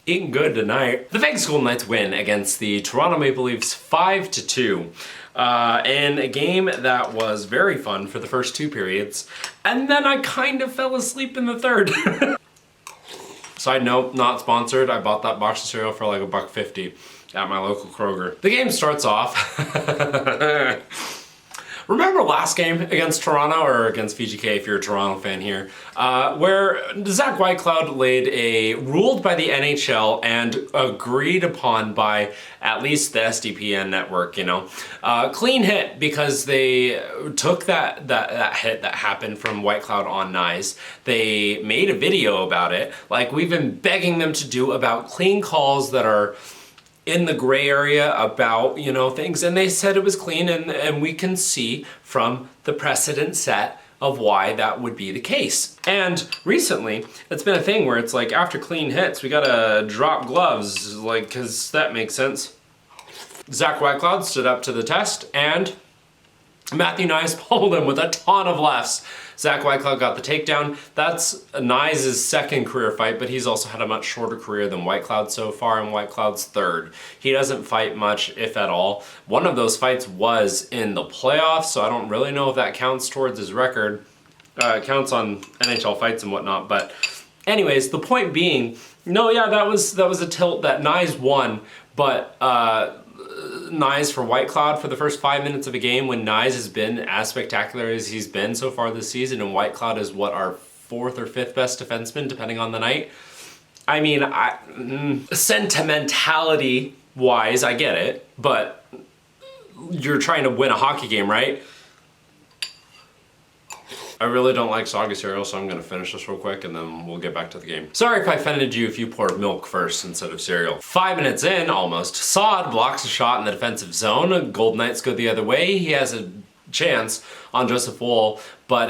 eating good tonight. The Vegas Golden Knights win against the Toronto Maple Leafs 5-2 in a game that was very fun for the first 2 periods, and then I kind of fell asleep in the third. Side note, not sponsored. I bought that box of cereal for like $1.50 at my local Kroger. The game starts off. Remember last game against Toronto, or against VGK if you're a Toronto fan here, where Zach Whitecloud ruled by the NHL and agreed upon by at least the SDPN network, you know. Clean hit because they took that hit that happened from Whitecloud on Nyes. They made a video about it, like we've been begging them to do, about clean calls that are in the gray area about, you know, things, and they said it was clean, and we can see from the precedent set of why that would be the case. And recently, it's been a thing where it's like, after clean hits, we gotta drop gloves, like, cause that makes sense. Zach Whitecloud stood up to the test, and Matthew Nyes pulled him with a ton of lefts. Zach Whitecloud got the takedown. That's Nyes' second career fight, but he's also had a much shorter career than Whitecloud so far, and Whitecloud's third. He doesn't fight much, if at all. One of those fights was in the playoffs, so I don't really know if that counts towards his record. It counts on NHL fights and whatnot, but anyways, the point being, no, yeah, that was a tilt that Nyes won, but Nyes for Whitecloud for the first 5 minutes of a game, when Nyes has been as spectacular as he's been so far this season, and Whitecloud is what, our 4th or 5th best defenseman, depending on the night. I mean, sentimentality wise, I get it, but you're trying to win a hockey game, right? I really don't like soggy cereal, so I'm gonna finish this real quick and then we'll get back to the game. Sorry if I offended you if you poured milk first instead of cereal. 5 minutes in, almost, Saad blocks a shot in the defensive zone. Golden Knights go the other way. He has a chance on Joseph Woll, but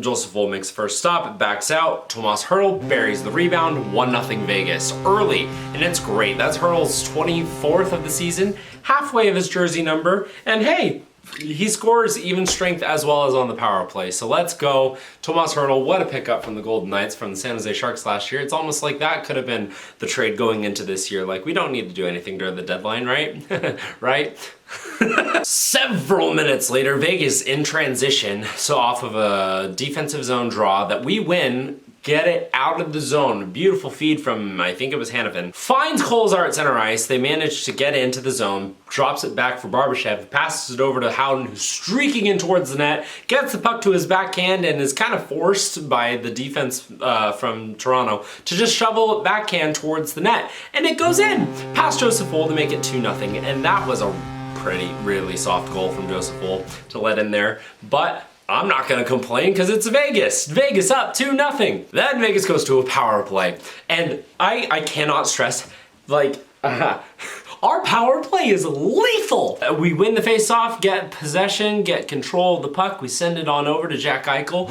Joseph Woll makes the first stop, backs out. Tomas Hertl buries the rebound, 1-0 Vegas early, and it's great. That's Hertl's 24th of the season, halfway of his jersey number, and hey, he scores even strength as well as on the power play. So let's go. Tomas Hertl, what a pickup from the Golden Knights from the San Jose Sharks last year. It's almost like that could have been the trade going into this year. Like, we don't need to do anything during the deadline, right? Right? Several minutes later, Vegas in transition, so off of a defensive zone draw that we win, get it out of the zone. Beautiful feed from, I think it was Hanifin. Finds Kolzar at center ice. They manage to get into the zone, drops it back for Barbashev, passes it over to Howden, who's streaking in towards the net, gets the puck to his backhand, and is kind of forced by the defense from Toronto to just shovel it backhand towards the net. And it goes in, past Joseph Woll to make it 2-0. And that was a really soft goal from Joseph Woll to let in there. But I'm not gonna complain because it's Vegas. Vegas up 2-0. Then Vegas goes to a power play. And I cannot stress, like, our power play is lethal. We win the face-off, get possession, get control of the puck. We send it on over to Jack Eichel.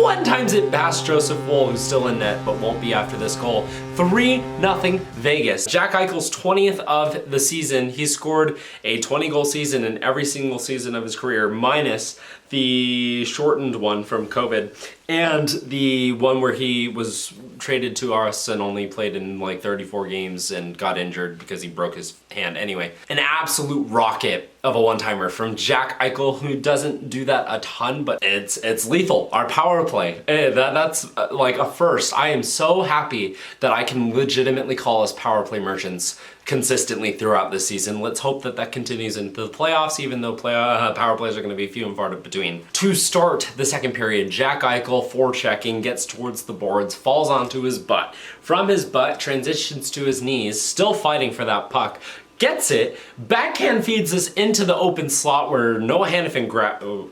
One times it past Joseph Woll, who's still in net, but won't be after this goal. 3-0 Vegas. Jack Eichel's 20th of the season. He scored a 20-goal season in every single season of his career, minus the shortened one from COVID, and the one where he was traded to us and only played in like 34 games and got injured because he broke his hand. Anyway, an absolute rocket of a one-timer from Jack Eichel, who doesn't do that a ton, but it's lethal. Our power play, that's like a first. I am so happy that I can legitimately call us power play merchants consistently throughout this season. Let's hope that that continues into the playoffs, even though power plays are going to be few and far between. To start the second period, Jack Eichel forechecking, gets towards the boards, falls onto his butt. From his butt, transitions to his knees, still fighting for that puck. Gets it, backhand feeds us into the open slot where Noah Hanifin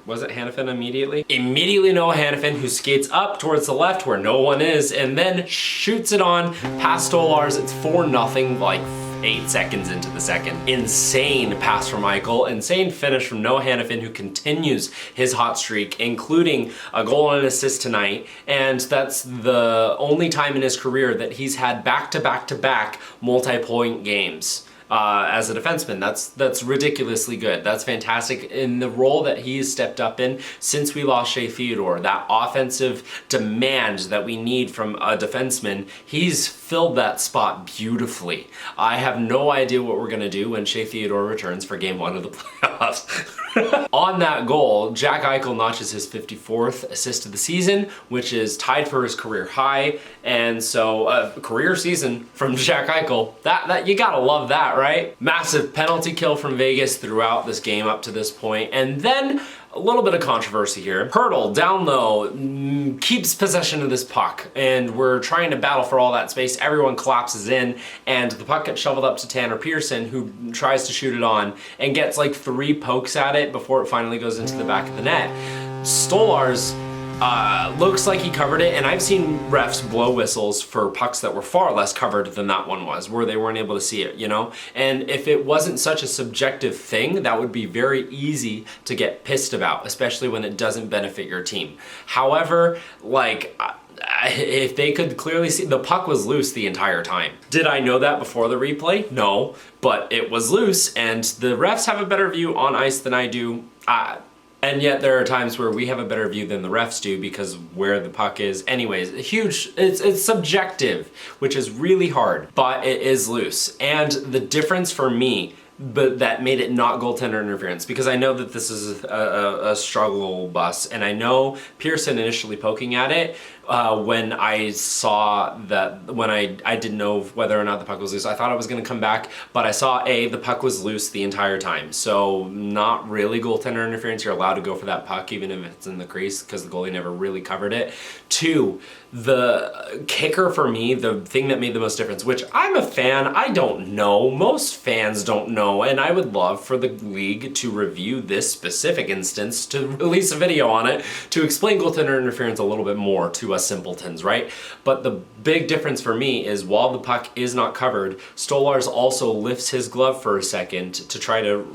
was it Hanifin immediately? Immediately Noah Hanifin, who skates up towards the left where no one is, and then shoots it on past Stolarz. It's 4-0, like 8 seconds into the second. Insane pass from Eichel, insane finish from Noah Hanifin, who continues his hot streak, including a goal and an assist tonight, and that's the only time in his career that he's had back-to-back-to-back multi-point games. as a defenseman. That's ridiculously good. That's fantastic. In the role that he's stepped up in since we lost Shea Theodore, that offensive demand that we need from a defenseman, he's filled that spot beautifully. I have no idea what we're gonna do when Shea Theodore returns for game 1 of the playoffs. On that goal, Jack Eichel notches his 54th assist of the season, which is tied for his career high. And so a career season from Jack Eichel, that you gotta love that, right? Massive penalty kill from Vegas throughout this game up to this point. And then a little bit of controversy here. Hurdle, down low, keeps possession of this puck, and we're trying to battle for all that space. Everyone collapses in, and the puck gets shoveled up to Tanner Pearson, who tries to shoot it on, and gets like 3 pokes at it before it finally goes into the back of the net. Stolarz looks like he covered it, and I've seen refs blow whistles for pucks that were far less covered than that one was, where they weren't able to see it, you know? And if it wasn't such a subjective thing, that would be very easy to get pissed about, especially when it doesn't benefit your team. However, like, if they could clearly see, the puck was loose the entire time. Did I know that before the replay? No, but it was loose, and the refs have a better view on ice than I do. And yet there are times where we have a better view than the refs do because where the puck is. Anyways, it's subjective, which is really hard, but it is loose. And the difference for me, but that made it not goaltender interference, because I know that this is a struggle bus, and I know Pearson initially poking at it when I saw that, when I didn't know whether or not the puck was loose. I thought it was going to come back, but I saw the puck was loose the entire time, so not really goaltender interference. You're allowed to go for that puck even if it's in the crease because the goalie never really covered it. 2, the kicker for me, the thing that made the most difference, which I'm a fan, I don't know, most fans don't know, and I would love for the league to review this specific instance, to release a video on it, to explain goaltender interference a little bit more to us simpletons, right? But the big difference for me is while the puck is not covered, Stolarz also lifts his glove for a second to try to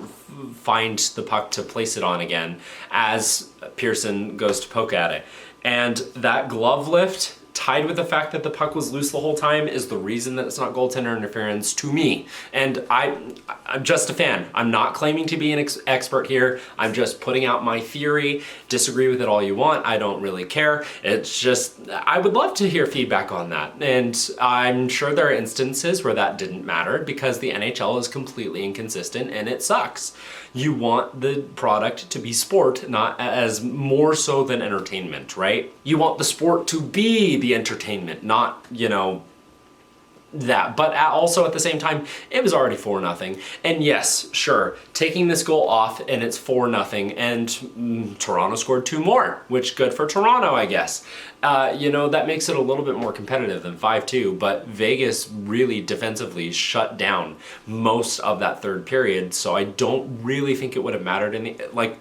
find the puck to place it on again as Pearson goes to poke at it. And that glove lift, tied with the fact that the puck was loose the whole time, is the reason that it's not goaltender interference to me. And I'm just a fan. I'm not claiming to be an expert here. I'm just putting out my theory. Disagree with it all you want. I don't really care. It's just, I would love to hear feedback on that. And I'm sure there are instances where that didn't matter because the NHL is completely inconsistent and it sucks. You want the product to be sport, not as more so than entertainment, right? You want the sport to be the entertainment, not, you know, that. But also at the same time, it was already 4-0. And yes, sure, taking this goal off and it's 4-0, and Toronto scored 2 more, which good for Toronto, I guess. You know, that makes it a little bit more competitive than 5-2, but Vegas really defensively shut down most of that third period, so I don't really think it would have mattered in the, like,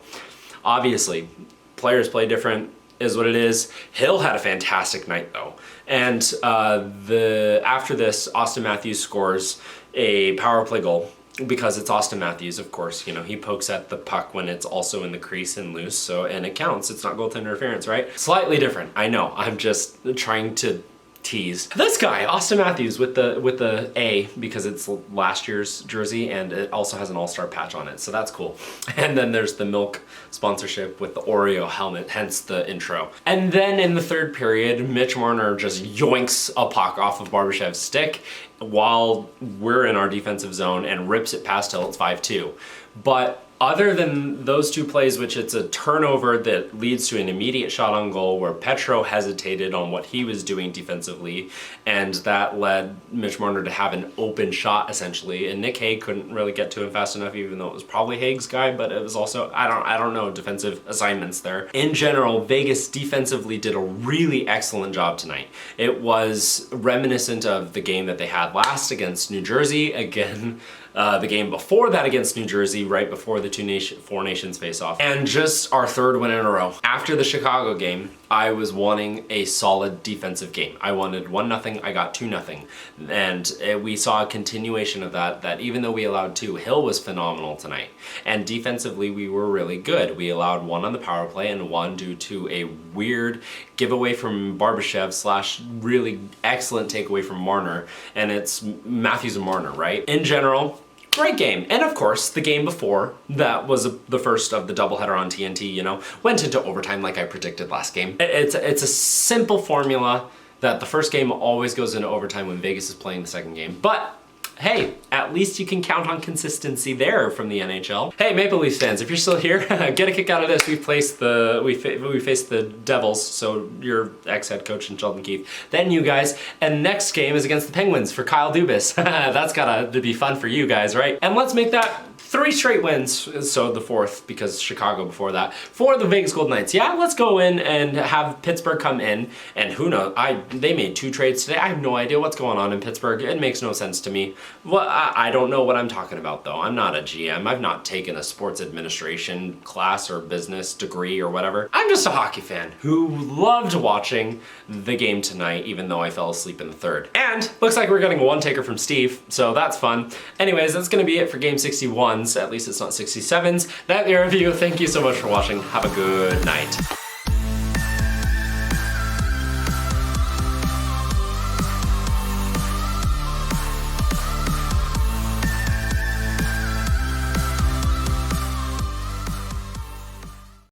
obviously, players play different, is what it is. Hill had a fantastic night though. And after this, Austin Matthews scores a power play goal because it's Austin Matthews, of course. You know, he pokes at the puck when it's also in the crease and loose, so, and it counts. It's not goaltender interference, right? Slightly different, I know. I'm just trying to tease. This guy, Austin Matthews, with the A, because it's last year's jersey and it also has an all-star patch on it, so that's cool. And then there's the milk sponsorship with the Oreo helmet, hence the intro. And then in the third period, Mitch Marner just yoinks a puck off of Barbashev's stick while we're in our defensive zone and rips it past Hill. It's 5-2. But other than those 2 plays, which it's a turnover that leads to an immediate shot on goal where Petro hesitated on what he was doing defensively, and that led Mitch Marner to have an open shot essentially, and Nick Hague couldn't really get to him fast enough, even though it was probably Hague's guy, but it was also, I don't know, defensive assignments there. In general, Vegas defensively did a really excellent job tonight. It was reminiscent of the game that they had last against New Jersey, again, the game before that against New Jersey, right before the four nations face-off, and just our 3rd win in a row. After the Chicago game, I was wanting a solid defensive game. I wanted 1-0, I got 2-0. And we saw a continuation of that even though we allowed 2, Hill was phenomenal tonight. And defensively, we were really good. We allowed 1 on the power play and 1 due to a weird giveaway from Barbashev / really excellent takeaway from Marner. And it's Matthews and Marner, right? In general, Great game. And of course, the game before, that was the first of the doubleheader on TNT, you know, went into overtime like I predicted last game. It's a simple formula that the first game always goes into overtime when Vegas is playing the second game. But hey, at least you can count on consistency there from the NHL. Hey, Maple Leafs fans, if you're still here, get a kick out of this. We faced the Devils, so your ex-head coach and Sheldon Keefe, then you guys, and next game is against the Penguins for Kyle Dubas. That's gotta be fun for you guys, right? And let's make that 3 straight wins, so the 4th, because Chicago before that, for the Vegas Golden Knights. Yeah, let's go in and have Pittsburgh come in, and who knows, they made 2 trades today. I have no idea what's going on in Pittsburgh. It makes no sense to me. Well, I don't know what I'm talking about though. I'm not a GM. I've not taken a sports administration class or business degree or whatever. I'm just a hockey fan who loved watching the game tonight, even though I fell asleep in the 3rd. And looks like we're getting a 1-taker from Steve, so that's fun. Anyways, that's gonna be it for game 61s. At least it's not 67s. That review. Thank you so much for watching. Have a good night.